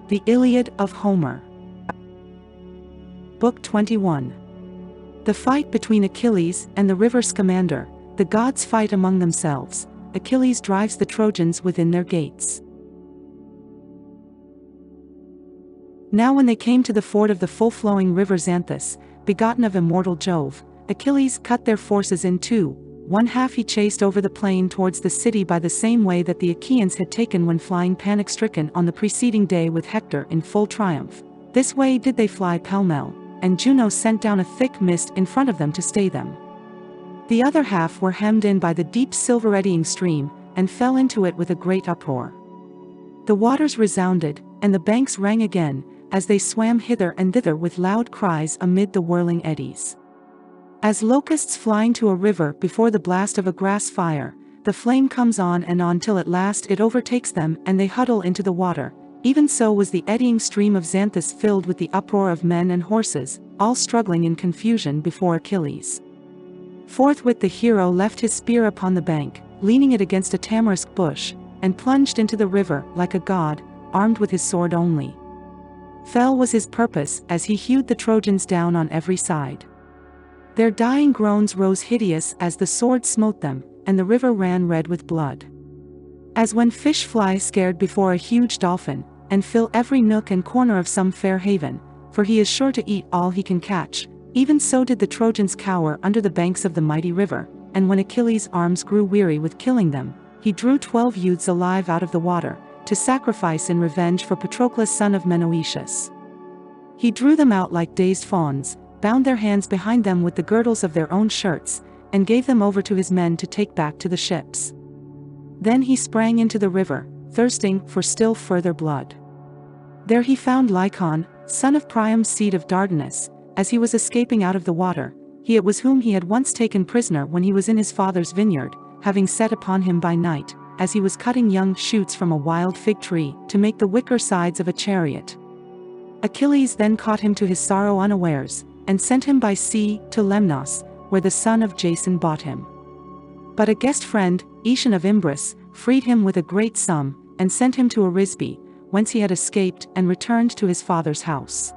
The Iliad of Homer. Book 21. The fight between Achilles and the river Scamander. The gods fight among themselves. Achilles drives the Trojans within their gates. Now when they came to the ford of the full-flowing river Xanthus, begotten of immortal Jove, Achilles cut their forces in two. One half he chased over the plain towards the city by the same way that the Achaeans had taken when flying panic-stricken on the preceding day with Hector in full triumph. This way did they fly pell-mell, and Juno sent down a thick mist in front of them to stay them. The other half were hemmed in by the deep silver-eddying stream, and fell into it with a great uproar. The waters resounded, and the banks rang again, as they swam hither and thither with loud cries amid the whirling eddies. As locusts flying to a river before the blast of a grass fire, the flame comes on and on till at last it overtakes them and they huddle into the water. Even so was the eddying stream of Xanthus filled with the uproar of men and horses, all struggling in confusion before Achilles. Forthwith the hero left his spear upon the bank, leaning it against a tamarisk bush, and plunged into the river like a god, armed with his sword only. Fell was his purpose as he hewed the Trojans down on every side. Their dying groans rose hideous as the sword smote them, and the river ran red with blood. As when fish fly scared before a huge dolphin, and fill every nook and corner of some fair haven, for he is sure to eat all he can catch, even so did the Trojans cower under the banks of the mighty river, and when Achilles' arms grew weary with killing them, he drew 12 youths alive out of the water, to sacrifice in revenge for Patroclus son of Menoetius. He drew them out like dazed fawns, bound their hands behind them with the girdles of their own shirts, and gave them over to his men to take back to the ships. Then he sprang into the river, thirsting for still further blood. There he found Lycon, son of Priam's seed of Dardanus. As he was escaping out of the water, it was whom he had once taken prisoner when he was in his father's vineyard, having set upon him by night, as he was cutting young shoots from a wild fig tree, to make the wicker sides of a chariot. Achilles then caught him to his sorrow unawares, and sent him by sea to Lemnos, where the son of Jason bought him. But a guest friend, Aetion of Imbrus, freed him with a great sum, and sent him to Arisbe, whence he had escaped and returned to his father's house.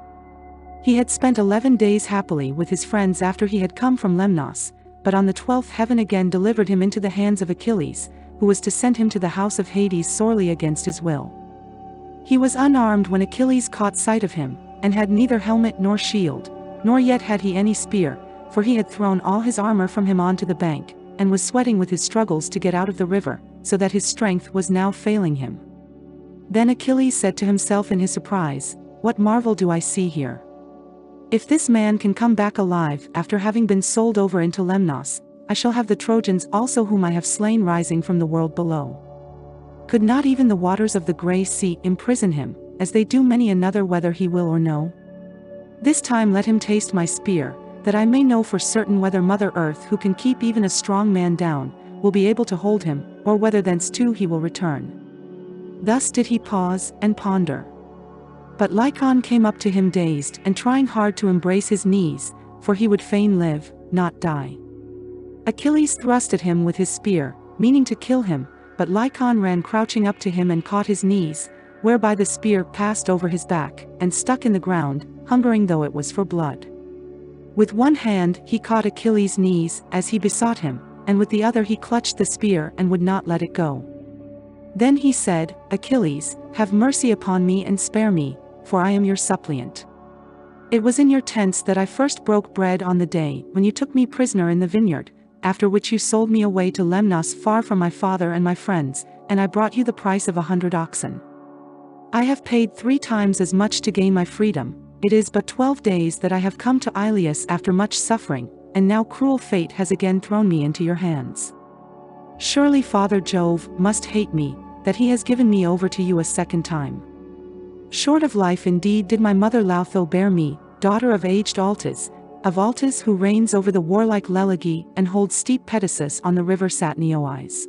He had spent 11 days happily with his friends after he had come from Lemnos, but on the 12th heaven again delivered him into the hands of Achilles, who was to send him to the house of Hades sorely against his will. He was unarmed when Achilles caught sight of him, and had neither helmet nor shield, nor yet had he any spear, for he had thrown all his armor from him onto the bank, and was sweating with his struggles to get out of the river, so that his strength was now failing him. Then Achilles said to himself in his surprise, "What marvel do I see here? If this man can come back alive after having been sold over into Lemnos, I shall have the Trojans also whom I have slain rising from the world below. Could not even the waters of the grey sea imprison him, as they do many another whether he will or no? This time let him taste my spear, that I may know for certain whether Mother Earth, who can keep even a strong man down, will be able to hold him, or whether thence too he will return." Thus did he pause and ponder. But Lycon came up to him dazed and trying hard to embrace his knees, for he would fain live, not die. Achilles thrust at him with his spear, meaning to kill him, but Lycon ran crouching up to him and caught his knees, whereby the spear passed over his back, and stuck in the ground, hungering though it was for blood. With one hand he caught Achilles' knees as he besought him, and with the other he clutched the spear and would not let it go. Then he said, "Achilles, have mercy upon me and spare me, for I am your suppliant. It was in your tents that I first broke bread on the day when you took me prisoner in the vineyard, after which you sold me away to Lemnos far from my father and my friends, and I brought you the price of 100 oxen. I have paid 3 times as much to gain my freedom. It is but 12 days that I have come to Iliad after much suffering, and now cruel fate has again thrown me into your hands. Surely Father Jove must hate me, that he has given me over to you a second time. Short of life indeed did my mother Lautho bear me, daughter of aged Altus who reigns over the warlike Lelagi and holds steep Pedasus on the river Satniois.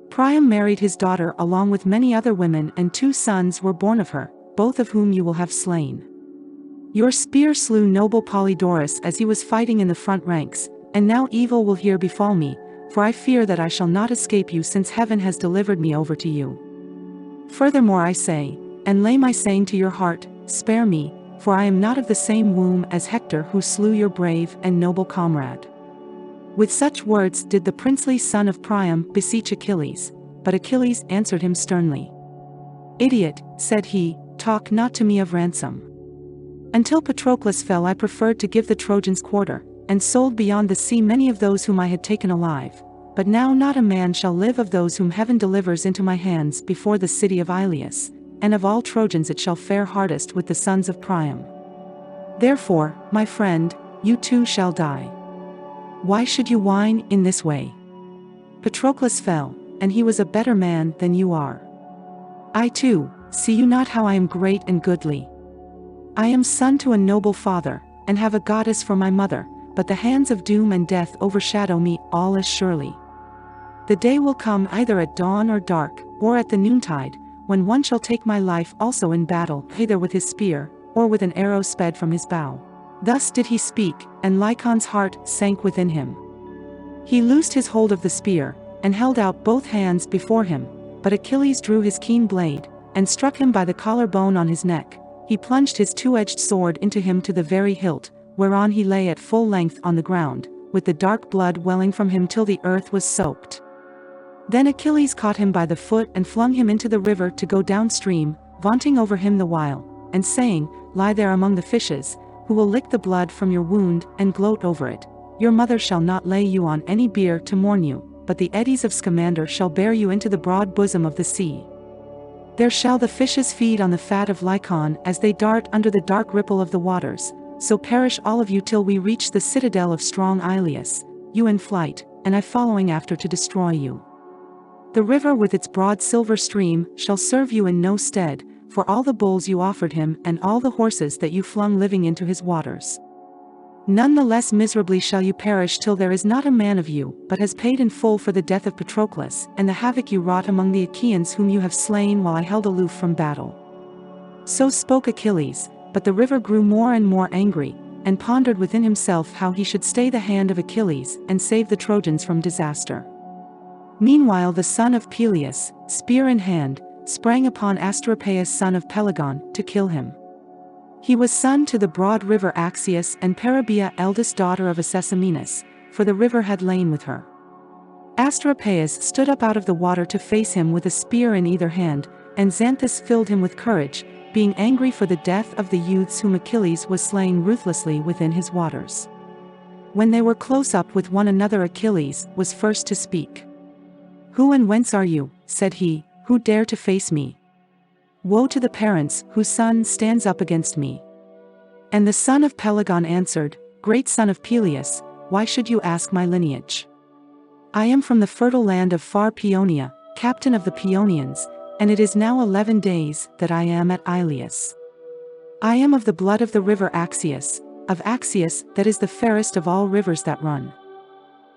Priam married his daughter along with many other women, and 2 sons were born of her, both of whom you will have slain. Your spear slew noble Polydorus as he was fighting in the front ranks, and now evil will here befall me, for I fear that I shall not escape you since heaven has delivered me over to you. Furthermore I say, And lay my saying to your heart, spare me, for I am not of the same womb as Hector who slew your brave and noble comrade." With such words did the princely son of Priam beseech Achilles, but Achilles answered him sternly. "Idiot," said he, "talk not to me of ransom. Until Patroclus fell I preferred to give the Trojans quarter, and sold beyond the sea many of those whom I had taken alive, but now not a man shall live of those whom heaven delivers into my hands before the city of Ilius, and of all Trojans it shall fare hardest with the sons of Priam. Therefore, my friend, you too shall die. Why should you whine in this way? Patroclus fell, and he was a better man than you are. I too, see you not how I am great and goodly? I am son to a noble father, and have a goddess for my mother, but the hands of doom and death overshadow me all as surely. The day will come either at dawn or dark, or at the noontide, when one shall take my life also in battle, either with his spear, or with an arrow sped from his bow." Thus did he speak, and Lycon's heart sank within him. He loosed his hold of the spear, and held out both hands before him, but Achilles drew his keen blade, and struck him by the collarbone on his neck. He plunged his two-edged sword into him to the very hilt, whereon he lay at full length on the ground, with the dark blood welling from him till the earth was soaked. Then Achilles caught him by the foot and flung him into the river to go downstream, vaunting over him the while, and saying, "Lie there among the fishes, who will lick the blood from your wound and gloat over it. Your mother shall not lay you on any bier to mourn you, but the eddies of Scamander shall bear you into the broad bosom of the sea. There shall the fishes feed on the fat of Lycon as they dart under the dark ripple of the waters, so perish all of you till we reach the citadel of strong Ilius, you in flight, and I following after to destroy you. The river with its broad silver stream shall serve you in no stead, for all the bulls you offered him and all the horses that you flung living into his waters. None the less miserably shall you perish till there is not a man of you but has paid in full for the death of Patroclus and the havoc you wrought among the Achaeans whom you have slain while I held aloof from battle." So spoke Achilles, but the river grew more and more angry, and pondered within himself how he should stay the hand of Achilles and save the Trojans from disaster. Meanwhile the son of Peleus, spear in hand, sprang upon Asteropaeus son of Pelagon, to kill him. He was son to the broad river Axius and Peribea eldest daughter of Acesamenus, for the river had lain with her. Asteropaeus stood up out of the water to face him with a spear in either hand, and Xanthus filled him with courage, being angry for the death of the youths whom Achilles was slaying ruthlessly within his waters. When they were close up with one another Achilles was first to speak. "Who and whence are you," said he, "who dare to face me? Woe to the parents whose son stands up against me." And the son of Pelagon answered, "Great son of Peleus, why should you ask my lineage? I am from the fertile land of far Paeonia, captain of the Paeonians, and it is now 11 days that I am at Ilius. I am of the blood of the river Axius, of Axius that is the fairest of all rivers that run.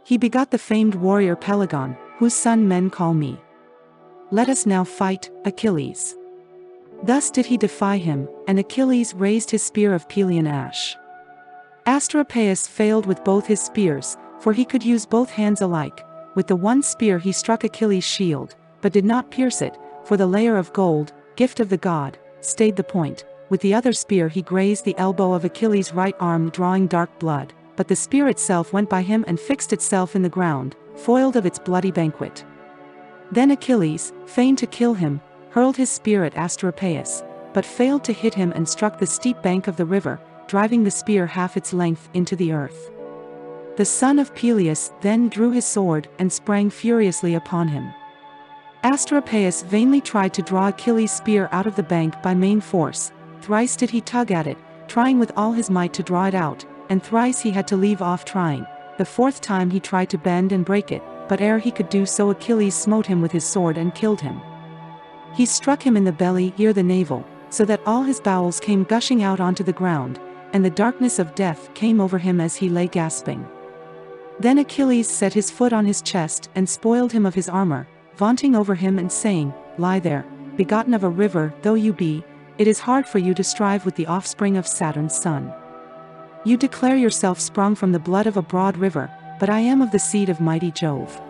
He begot the famed warrior Pelagon, whose son men call me. Let us now fight, Achilles." Thus did he defy him, and Achilles raised his spear of Pelian ash. Asteropaeus failed with both his spears, for he could use both hands alike. With the one spear he struck Achilles' shield, but did not pierce it, for the layer of gold, gift of the god, stayed the point. With the other spear he grazed the elbow of Achilles' right arm, drawing dark blood, but the spear itself went by him and fixed itself in the ground, foiled of its bloody banquet. Then Achilles, fain to kill him, hurled his spear at Asteropaeus, but failed to hit him and struck the steep bank of the river, driving the spear half its length into the earth. The son of Peleus then drew his sword and sprang furiously upon him. Asteropaeus vainly tried to draw Achilles' spear out of the bank by main force. Thrice did he tug at it, trying with all his might to draw it out, and thrice he had to leave off trying. The fourth time he tried to bend and break it, but ere he could do so Achilles smote him with his sword and killed him. He struck him in the belly near the navel, so that all his bowels came gushing out onto the ground, and the darkness of death came over him as he lay gasping. Then Achilles set his foot on his chest and spoiled him of his armor, vaunting over him and saying, "Lie there, begotten of a river though you be, it is hard for you to strive with the offspring of Saturn's son. You declare yourself sprung from the blood of a broad river, but I am of the seed of mighty Jove.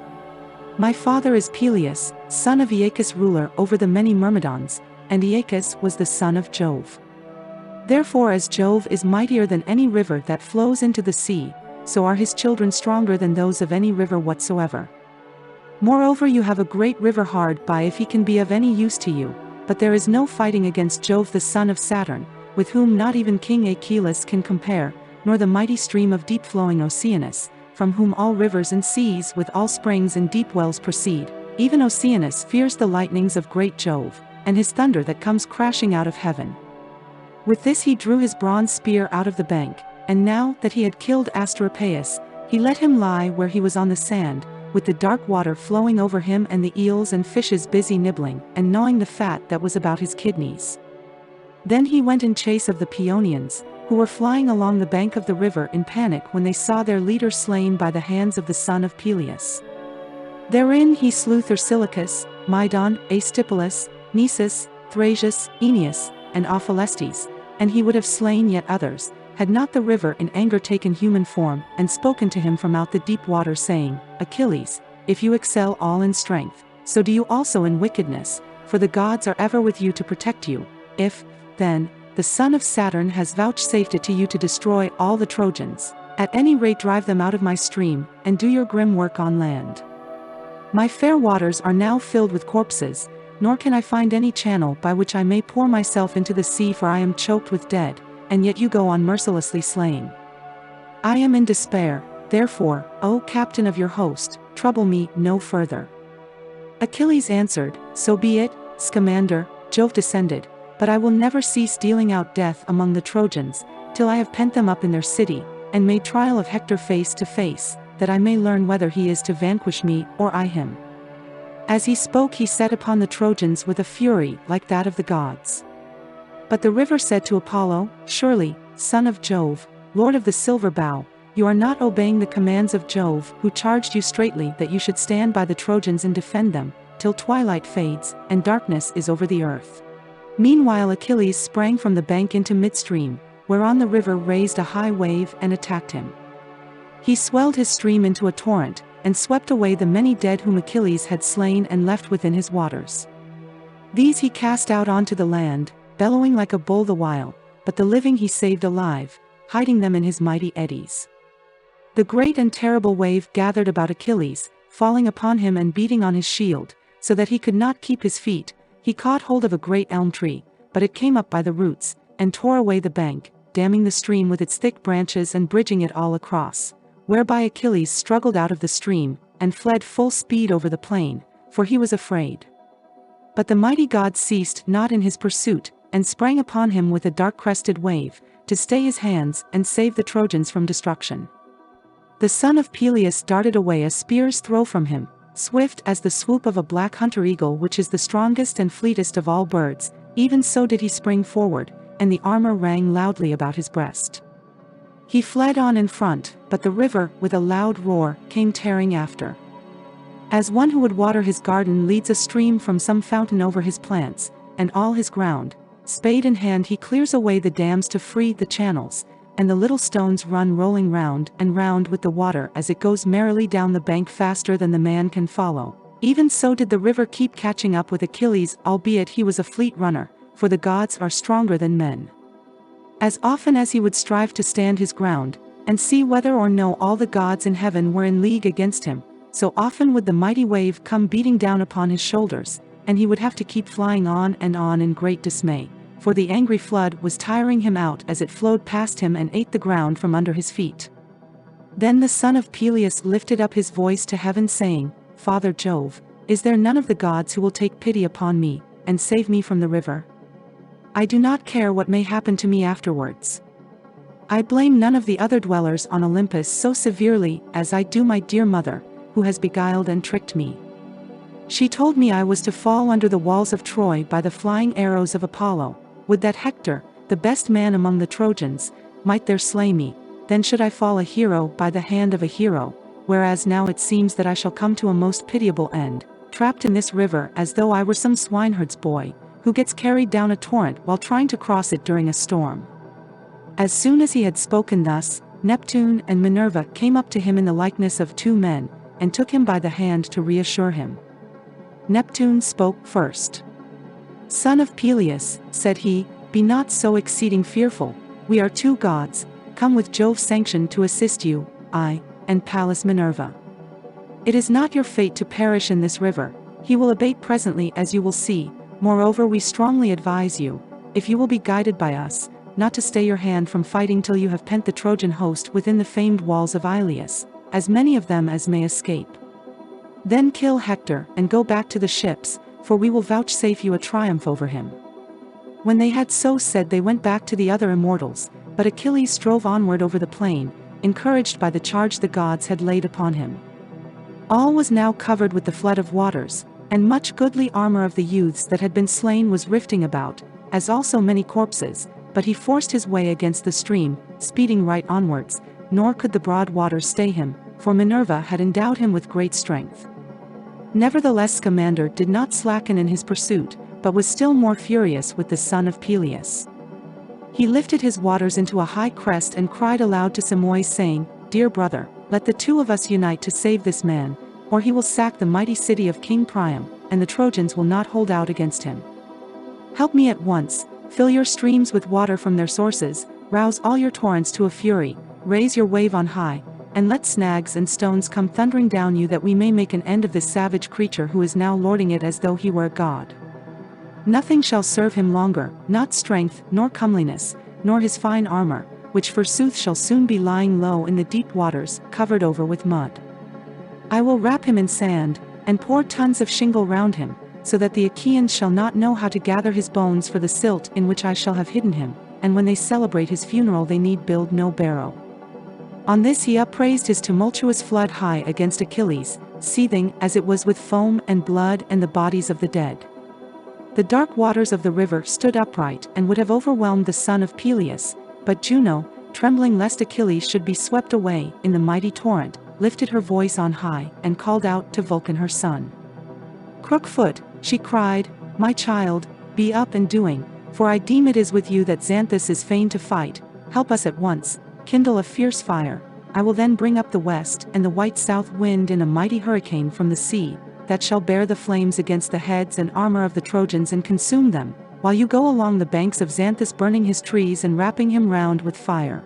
My father is Peleus, son of Aeacus ruler over the many Myrmidons, and Aeacus was the son of Jove. Therefore as Jove is mightier than any river that flows into the sea, so are his children stronger than those of any river whatsoever. Moreover you have a great river hard by if he can be of any use to you, but there is no fighting against Jove the son of Saturn, with whom not even King Achilles can compare, nor the mighty stream of deep-flowing Oceanus, from whom all rivers and seas with all springs and deep wells proceed. Even Oceanus fears the lightnings of great Jove, and his thunder that comes crashing out of heaven. With this he drew his bronze spear out of the bank, and now that he had killed Asteropaeus, he let him lie where he was on the sand, with the dark water flowing over him and the eels and fishes busy nibbling and gnawing the fat that was about his kidneys. Then he went in chase of the Paeonians, who were flying along the bank of the river in panic when they saw their leader slain by the hands of the son of Peleus. Therein he slew Thersilochus, Mydon, Astypulus, Nisus, Thrasius, Aeneas, and Ophelestes, and he would have slain yet others, had not the river in anger taken human form, and spoken to him from out the deep water, saying, Achilles, if you excel all in strength, so do you also in wickedness, for the gods are ever with you to protect you. If, then, the son of Saturn has vouchsafed it to you to destroy all the Trojans, at any rate drive them out of my stream, and do your grim work on land. My fair waters are now filled with corpses, nor can I find any channel by which I may pour myself into the sea, for I am choked with dead, and yet you go on mercilessly slaying. I am in despair, therefore, O captain of your host, trouble me no further. Achilles answered, So be it, Scamander, Jove descended, but I will never cease dealing out death among the Trojans, till I have pent them up in their city, and made trial of Hector face to face, that I may learn whether he is to vanquish me or I him. As he spoke he set upon the Trojans with a fury like that of the gods. But the river said to Apollo, Surely, son of Jove, lord of the silver bow, you are not obeying the commands of Jove, who charged you straitly that you should stand by the Trojans and defend them, till twilight fades, and darkness is over the earth. Meanwhile Achilles sprang from the bank into midstream, whereon the river raised a high wave and attacked him. He swelled his stream into a torrent, and swept away the many dead whom Achilles had slain and left within his waters. These he cast out onto the land, bellowing like a bull the while, but the living he saved alive, hiding them in his mighty eddies. The great and terrible wave gathered about Achilles, falling upon him and beating on his shield, so that he could not keep his feet. He caught hold of a great elm tree, but it came up by the roots, and tore away the bank, damming the stream with its thick branches and bridging it all across, whereby Achilles struggled out of the stream, and fled full speed over the plain, for he was afraid. But the mighty god ceased not in his pursuit, and sprang upon him with a dark-crested wave, to stay his hands and save the Trojans from destruction. The son of Peleus darted away a spear's throw from him, swift as the swoop of a black hunter eagle, which is the strongest and fleetest of all birds, even so did he spring forward, and the armor rang loudly about his breast. He fled on in front, but the river, with a loud roar, came tearing after. As one who would water his garden leads a stream from some fountain over his plants, and all his ground, spade in hand he clears away the dams to free the channels, and the little stones run rolling round and round with the water as it goes merrily down the bank faster than the man can follow. Even so did the river keep catching up with Achilles, albeit he was a fleet runner, for the gods are stronger than men. As often as he would strive to stand his ground, and see whether or no all the gods in heaven were in league against him, so often would the mighty wave come beating down upon his shoulders, and he would have to keep flying on in great dismay, for the angry flood was tiring him out as it flowed past him and ate the ground from under his feet. Then the son of Peleus lifted up his voice to heaven, saying, Father Jove, is there none of the gods who will take pity upon me, and save me from the river? I do not care what may happen to me afterwards. I blame none of the other dwellers on Olympus so severely as I do my dear mother, who has beguiled and tricked me. She told me I was to fall under the walls of Troy by the flying arrows of Apollo. Would that Hector, the best man among the Trojans, might there slay me, then should I fall a hero by the hand of a hero, whereas now it seems that I shall come to a most pitiable end, trapped in this river as though I were some swineherd's boy, who gets carried down a torrent while trying to cross it during a storm. As soon as he had spoken thus, Neptune and Minerva came up to him in the likeness of two men, and took him by the hand to reassure him. Neptune spoke first. "Son of Peleus," said he, "be not so exceeding fearful, we are two gods, come with Jove's sanction to assist you, I, and Pallas Minerva. It is not your fate to perish in this river, he will abate presently as you will see, moreover we strongly advise you, if you will be guided by us, not to stay your hand from fighting till you have pent the Trojan host within the famed walls of Iliad, as many of them as may escape. Then kill Hector and go back to the ships, for we will vouchsafe you a triumph over him." When they had so said they went back to the other immortals, but Achilles strove onward over the plain, encouraged by the charge the gods had laid upon him. All was now covered with the flood of waters, and much goodly armor of the youths that had been slain was rifting about, as also many corpses, but he forced his way against the stream, speeding right onwards, nor could the broad waters stay him, for Minerva had endowed him with great strength. Nevertheless Scamander did not slacken in his pursuit, but was still more furious with the son of Peleus. He lifted his waters into a high crest and cried aloud to Simois saying, "Dear brother, let the two of us unite to save this man, or he will sack the mighty city of King Priam, and the Trojans will not hold out against him. Help me at once, fill your streams with water from their sources, rouse all your torrents to a fury, raise your wave on high, and let snags and stones come thundering down you that we may make an end of this savage creature who is now lording it as though he were a god. Nothing shall serve him longer, not strength, nor comeliness, nor his fine armor, which forsooth shall soon be lying low in the deep waters, covered over with mud. I will wrap him in sand, and pour tons of shingle round him, so that the Achaeans shall not know how to gather his bones for the silt in which I shall have hidden him, and when they celebrate his funeral they need build no barrow." On this he upraised his tumultuous flood high against Achilles, seething as it was with foam and blood and the bodies of the dead. The dark waters of the river stood upright and would have overwhelmed the son of Peleus, but Juno, trembling lest Achilles should be swept away in the mighty torrent, lifted her voice on high and called out to Vulcan her son. "Crookfoot," she cried, "my child, be up and doing, for I deem it is with you that Xanthus is fain to fight. Help us at once, kindle a fierce fire, I will then bring up the west and the white south wind in a mighty hurricane from the sea, that shall bear the flames against the heads and armor of the Trojans and consume them, while you go along the banks of Xanthus burning his trees and wrapping him round with fire.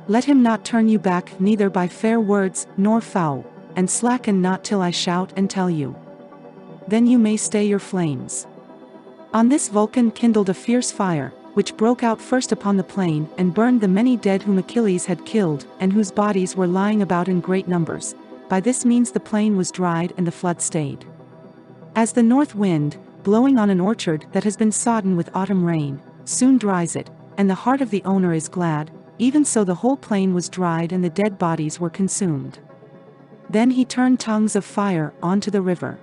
Let him not turn you back neither by fair words nor foul, and slacken not till I shout and tell you. Then you may stay your flames." On this Vulcan kindled a fierce fire, which broke out first upon the plain and burned the many dead whom Achilles had killed and whose bodies were lying about in great numbers. By this means the plain was dried and the flood stayed. As the north wind, blowing on an orchard that has been sodden with autumn rain, soon dries it, and the heart of the owner is glad, even so the whole plain was dried and the dead bodies were consumed. Then he turned tongues of fire onto the river.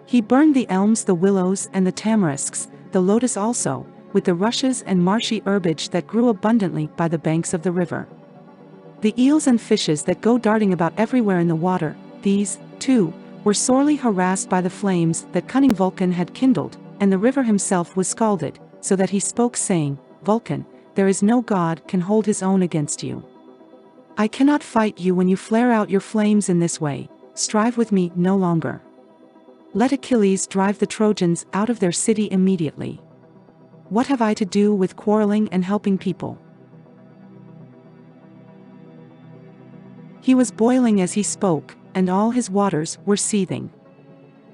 He burned the elms, the willows and the tamarisks, the lotus also, with the rushes and marshy herbage that grew abundantly by the banks of the river. The eels and fishes that go darting about everywhere in the water, these, too, were sorely harassed by the flames that cunning Vulcan had kindled, and the river himself was scalded, so that he spoke saying, "Vulcan, there is no god can hold his own against you. I cannot fight you when you flare out your flames in this way, strive with me no longer. Let Achilles drive the Trojans out of their city immediately. What have I to do with quarreling and helping people?" He was boiling as he spoke, and all his waters were seething.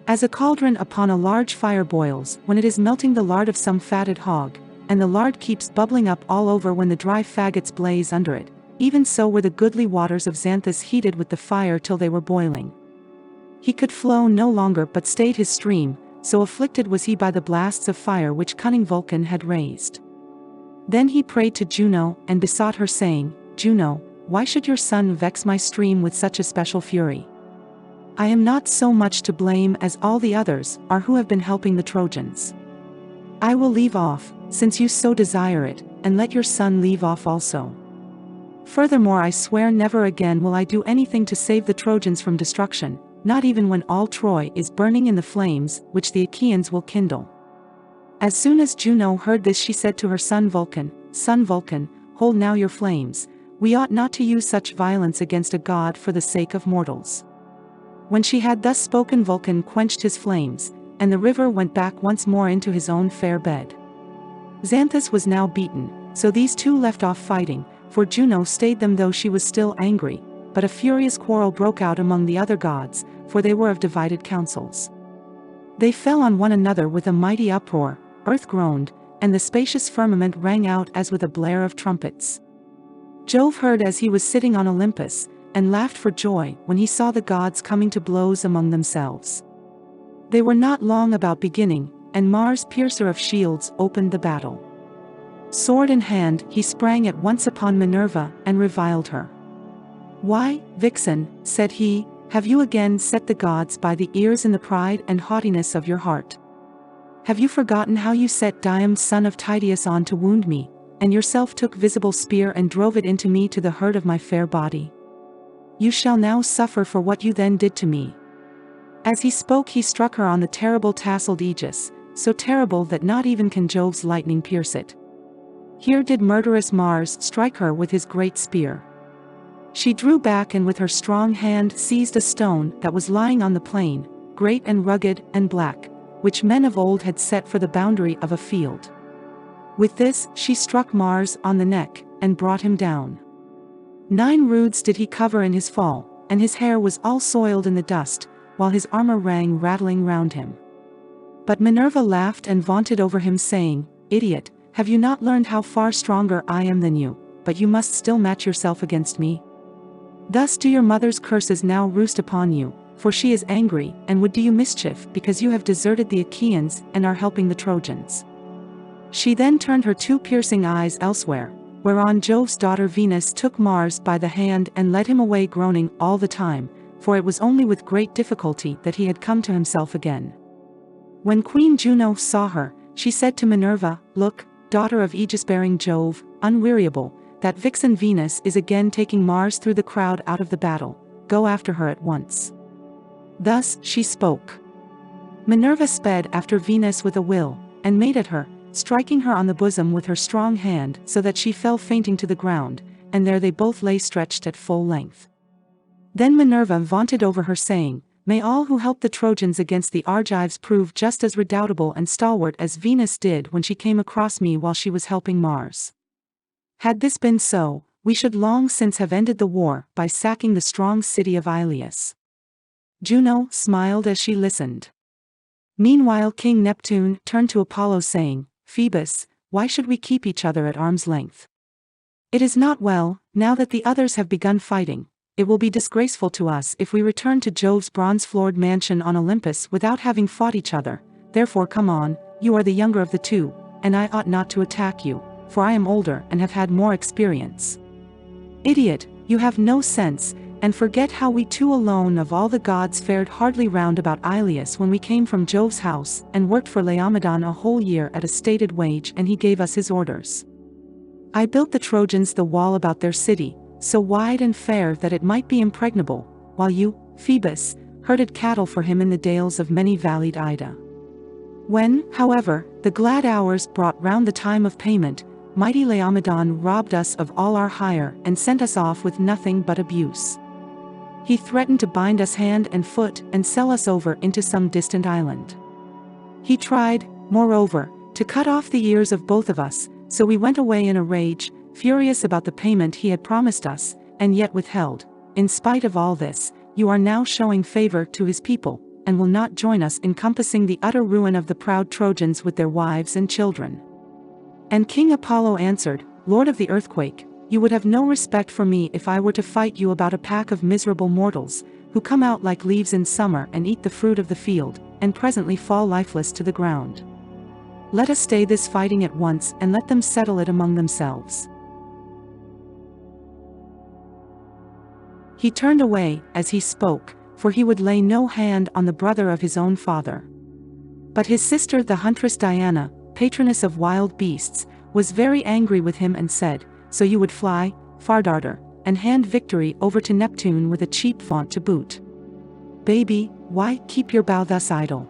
As a cauldron upon a large fire boils when it is melting the lard of some fatted hog, and the lard keeps bubbling up all over when the dry faggots blaze under it, even so were the goodly waters of Xanthus heated with the fire till they were boiling. He could flow no longer but stayed his stream, so afflicted was he by the blasts of fire which cunning Vulcan had raised. Then he prayed to Juno and besought her saying, "Juno, why should your son vex my stream with such a special fury? I am not so much to blame as all the others are who have been helping the Trojans. I will leave off, since you so desire it, and let your son leave off also. Furthermore I swear never again will I do anything to save the Trojans from destruction, not even when all Troy is burning in the flames which the Achaeans will kindle." As soon as Juno heard this she said to her son Vulcan, "Son Vulcan, hold now your flames, we ought not to use such violence against a god for the sake of mortals." When she had thus spoken Vulcan quenched his flames, and the river went back once more into his own fair bed. Xanthus was now beaten, so these two left off fighting, for Juno stayed them though she was still angry, but a furious quarrel broke out among the other gods, for they were of divided counsels. They fell on one another with a mighty uproar, earth groaned, and the spacious firmament rang out as with a blare of trumpets. Jove heard as he was sitting on Olympus, and laughed for joy when he saw the gods coming to blows among themselves. They were not long about beginning, and Mars, piercer of shields, opened the battle. Sword in hand, he sprang at once upon Minerva, and reviled her. "Why, vixen," said he, "have you again set the gods by the ears in the pride and haughtiness of your heart? Have you forgotten how you set Dium son of Tydeus on to wound me, and yourself took visible spear and drove it into me to the hurt of my fair body? You shall now suffer for what you then did to me." As he spoke he struck her on the terrible tasseled aegis, so terrible that not even can Jove's lightning pierce it. Here did murderous Mars strike her with his great spear. She drew back and with her strong hand seized a stone that was lying on the plain, great and rugged and black, which men of old had set for the boundary of a field. With this she struck Mars on the neck, and brought him down. 9 roods did he cover in his fall, and his hair was all soiled in the dust, while his armor rang rattling round him. But Minerva laughed and vaunted over him, saying, "Idiot, have you not learned how far stronger I am than you, but you must still match yourself against me? Thus do your mother's curses now roost upon you, for she is angry, and would do you mischief because you have deserted the Achaeans and are helping the Trojans." She then turned her 2 piercing eyes elsewhere, whereon Jove's daughter Venus took Mars by the hand and led him away groaning all the time, for it was only with great difficulty that he had come to himself again. When Queen Juno saw her, she said to Minerva, "Look, daughter of aegis-bearing Jove, unweariable, that vixen Venus is again taking Mars through the crowd out of the battle. Go after her at once." Thus she spoke. Minerva sped after Venus with a will, and made at her, striking her on the bosom with her strong hand so that she fell fainting to the ground, and there they both lay stretched at full length. Then Minerva vaunted over her, saying, "May all who help the Trojans against the Argives prove just as redoubtable and stalwart as Venus did when she came across me while she was helping Mars. Had this been so, we should long since have ended the war by sacking the strong city of Ilias." Juno smiled as she listened. Meanwhile King Neptune turned to Apollo, saying, "Phoebus, why should we keep each other at arm's length? It is not well, now that the others have begun fighting. It will be disgraceful to us if we return to Jove's bronze-floored mansion on Olympus without having fought each other. Therefore come on, you are the younger of the two, and I ought not to attack you, for I am older and have had more experience." "Idiot, you have no sense, and forget how we two alone of all the gods fared hardly round about Ilias when we came from Jove's house and worked for Laomedon a whole year at a stated wage, and he gave us his orders. I built the Trojans the wall about their city, so wide and fair that it might be impregnable, while you, Phoebus, herded cattle for him in the dales of many-valleyed Ida. When, however, the glad hours brought round the time of payment, mighty Laomedon robbed us of all our hire and sent us off with nothing but abuse. He threatened to bind us hand and foot and sell us over into some distant island. He tried, moreover, to cut off the ears of both of us, so we went away in a rage, furious about the payment he had promised us, and yet withheld. In spite of all this, you are now showing favor to his people, and will not join us in compassing the utter ruin of the proud Trojans with their wives and children." And King Apollo answered, "Lord of the earthquake, you would have no respect for me if I were to fight you about a pack of miserable mortals, who come out like leaves in summer and eat the fruit of the field, and presently fall lifeless to the ground. Let us stay this fighting at once and let them settle it among themselves." He turned away as he spoke, for he would lay no hand on the brother of his own father. But his sister the huntress Diana, patroness of wild beasts, was very angry with him and said, "So you would fly, Fardarter, and hand victory over to Neptune with a cheap vaunt to boot? Baby, why keep your bow thus idle?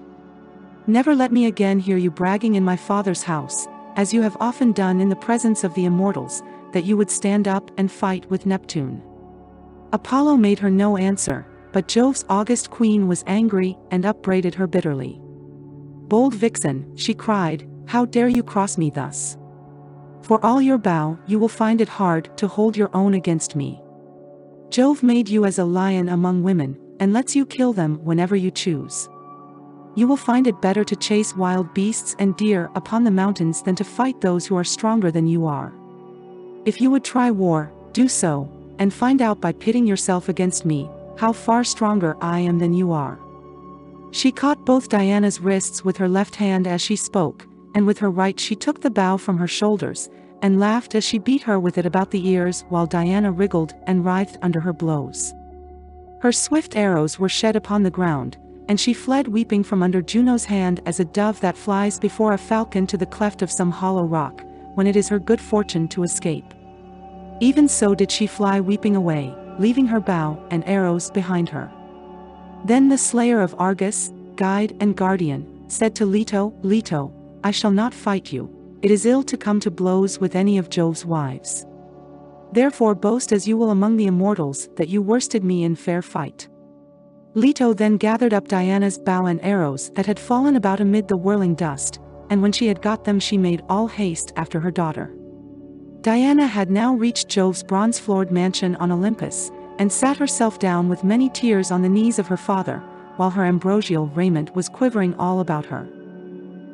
Never let me again hear you bragging in my father's house, as you have often done in the presence of the immortals, that you would stand up and fight with Neptune." Apollo made her no answer, but Jove's august queen was angry and upbraided her bitterly. "Bold vixen," she cried, "how dare you cross me thus? For all your bow, you will find it hard to hold your own against me. Jove made you as a lion among women, and lets you kill them whenever you choose. You will find it better to chase wild beasts and deer upon the mountains than to fight those who are stronger than you are. If you would try war, do so, and find out by pitting yourself against me, how far stronger I am than you are." She caught both Diana's wrists with her left hand as she spoke, and with her right she took the bow from her shoulders, and laughed as she beat her with it about the ears while Diana wriggled and writhed under her blows. Her swift arrows were shed upon the ground, and she fled weeping from under Juno's hand as a dove that flies before a falcon to the cleft of some hollow rock, when it is her good fortune to escape. Even so did she fly weeping away, leaving her bow and arrows behind her. Then the slayer of Argus, guide and guardian, said to Leto, "Leto, I shall not fight you. It is ill to come to blows with any of Jove's wives. Therefore boast as you will among the immortals that you worsted me in fair fight." Leto then gathered up Diana's bow and arrows that had fallen about amid the whirling dust, and when she had got them she made all haste after her daughter. Diana had now reached Jove's bronze-floored mansion on Olympus, and sat herself down with many tears on the knees of her father, while her ambrosial raiment was quivering all about her.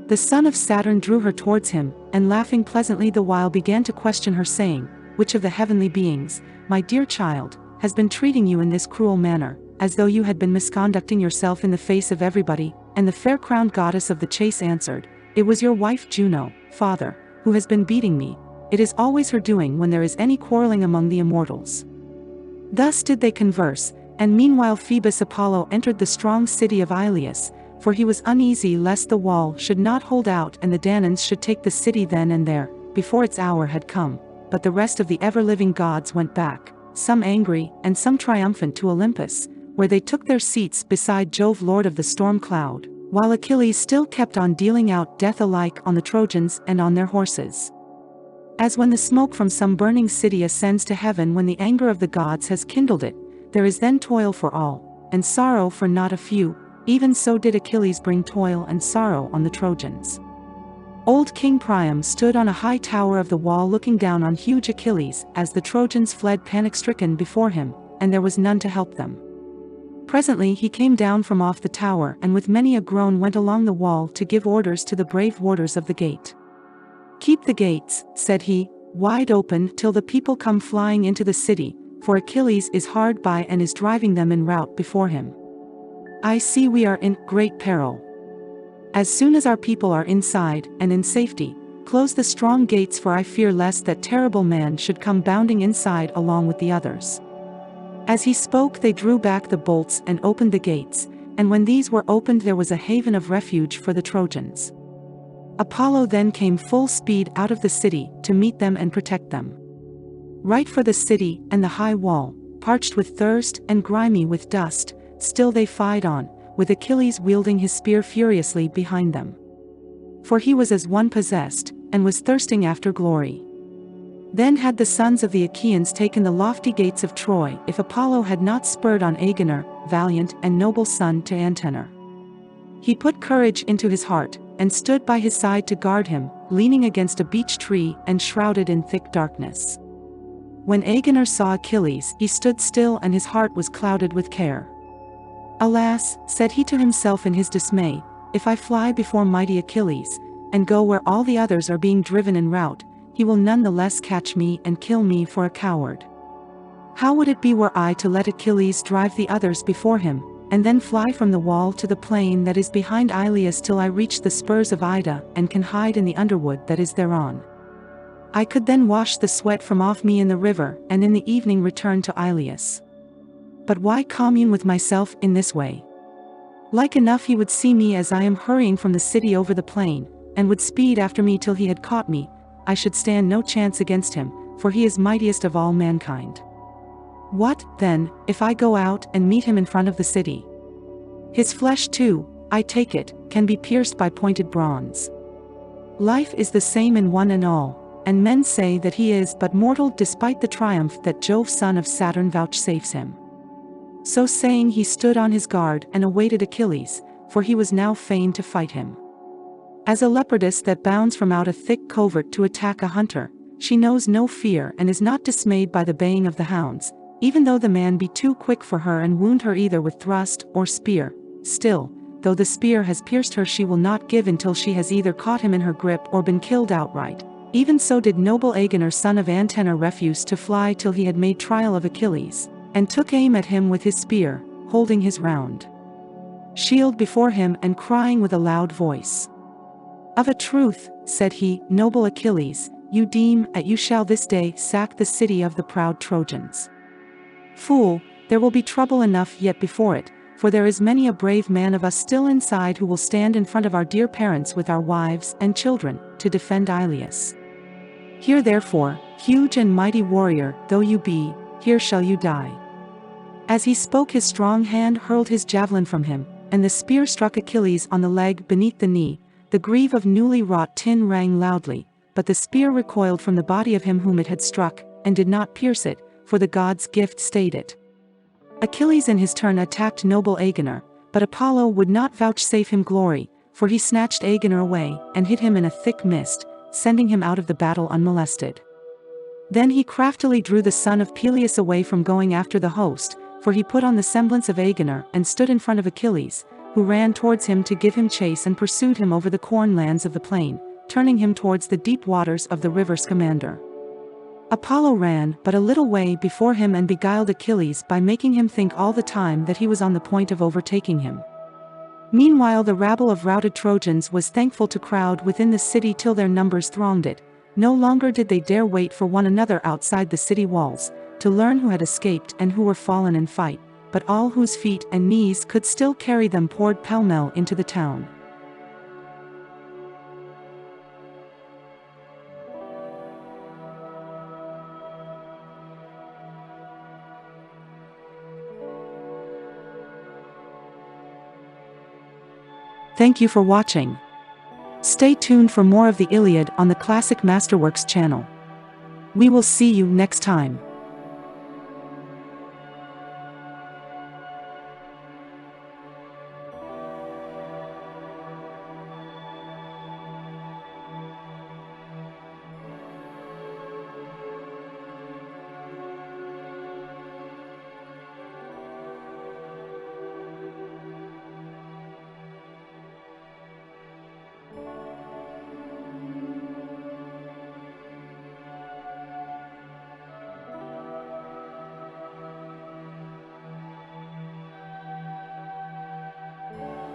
The son of Saturn drew her towards him, and laughing pleasantly the while began to question her, saying, "Which of the heavenly beings, my dear child, has been treating you in this cruel manner, as though you had been misconducting yourself in the face of everybody?" And the fair-crowned goddess of the chase answered, "It was your wife Juno, father, who has been beating me. It is always her doing when there is any quarreling among the immortals." Thus did they converse, and meanwhile Phoebus Apollo entered the strong city of Ilius, for he was uneasy lest the wall should not hold out and the Danaans should take the city then and there, before its hour had come. But the rest of the ever-living gods went back, some angry and some triumphant, to Olympus, where they took their seats beside Jove, lord of the storm cloud, while Achilles still kept on dealing out death alike on the Trojans and on their horses. As when the smoke from some burning city ascends to heaven when the anger of the gods has kindled it, there is then toil for all, and sorrow for not a few, even so did Achilles bring toil and sorrow on the Trojans. Old King Priam stood on a high tower of the wall looking down on huge Achilles as the Trojans fled panic-stricken before him, and there was none to help them. Presently he came down from off the tower and with many a groan went along the wall to give orders to the brave warders of the gate. "Keep the gates," said he, "wide open till the people come flying into the city, for Achilles is hard by and is driving them in rout before him. I see we are in great peril. As soon as our people are inside and in safety, close the strong gates, for I fear lest that terrible man should come bounding inside along with the others." As he spoke they drew back the bolts and opened the gates, and when these were opened there was a haven of refuge for the Trojans. Apollo then came full speed out of the city to meet them and protect them. Right for the city and the high wall, parched with thirst and grimy with dust, still they fight on, with Achilles wielding his spear furiously behind them. For he was as one possessed, and was thirsting after glory. Then had the sons of the Achaeans taken the lofty gates of Troy if Apollo had not spurred on Agenor, valiant and noble son to Antenor. He put courage into his heart, and stood by his side to guard him, leaning against a beech tree and shrouded in thick darkness. When Agenor saw Achilles, he stood still and his heart was clouded with care. "Alas," said he to himself in his dismay, "if I fly before mighty Achilles, and go where all the others are being driven in rout, he will none the less catch me and kill me for a coward. How would it be were I to let Achilles drive the others before him, and then fly from the wall to the plain that is behind Ilius till I reach the spurs of Ida and can hide in the underwood that is thereon? I could then wash the sweat from off me in the river and in the evening return to Ilius. But why commune with myself in this way? Like enough he would see me as I am hurrying from the city over the plain, and would speed after me till he had caught me. I should stand no chance against him, for he is mightiest of all mankind. What, then, if I go out and meet him in front of the city? His flesh too, I take it, can be pierced by pointed bronze. Life is the same in one and all, and men say that he is but mortal despite the triumph that Jove son of Saturn vouchsafes him." So saying he stood on his guard and awaited Achilles, for he was now fain to fight him. As a leopardess that bounds from out a thick covert to attack a hunter, she knows no fear and is not dismayed by the baying of the hounds, even though the man be too quick for her and wound her either with thrust or spear. Still, though the spear has pierced her, she will not give until she has either caught him in her grip or been killed outright. Even so did noble Agenor son of Antenor refuse to fly till he had made trial of Achilles, and took aim at him with his spear, holding his round shield before him and crying with a loud voice. "Of a truth," said he, "noble Achilles, you deem that you shall this day sack the city of the proud Trojans. Fool, there will be trouble enough yet before it, for there is many a brave man of us still inside who will stand in front of our dear parents with our wives and children, to defend Ilias. Here therefore, huge and mighty warrior though you be, here shall you die." As he spoke, his strong hand hurled his javelin from him, and the spear struck Achilles on the leg beneath the knee. The greave of newly wrought tin rang loudly, but the spear recoiled from the body of him whom it had struck, and did not pierce it, for the god's gift stayed it. Achilles in his turn attacked noble Agenor, but Apollo would not vouchsafe him glory, for he snatched Agenor away, and hid him in a thick mist, sending him out of the battle unmolested. Then he craftily drew the son of Peleus away from going after the host, for he put on the semblance of Agenor and stood in front of Achilles, who ran towards him to give him chase and pursued him over the corn lands of the plain, turning him towards the deep waters of the river Scamander. Apollo ran but a little way before him and beguiled Achilles by making him think all the time that he was on the point of overtaking him. Meanwhile the rabble of routed Trojans was thankful to crowd within the city till their numbers thronged it. No longer did they dare wait for one another outside the city walls, to learn who had escaped and who were fallen in fight, but all whose feet and knees could still carry them poured pell-mell into the town. Thank you for watching. Stay tuned for more of the Iliad on the Classic Masterworks channel. We will see you next time.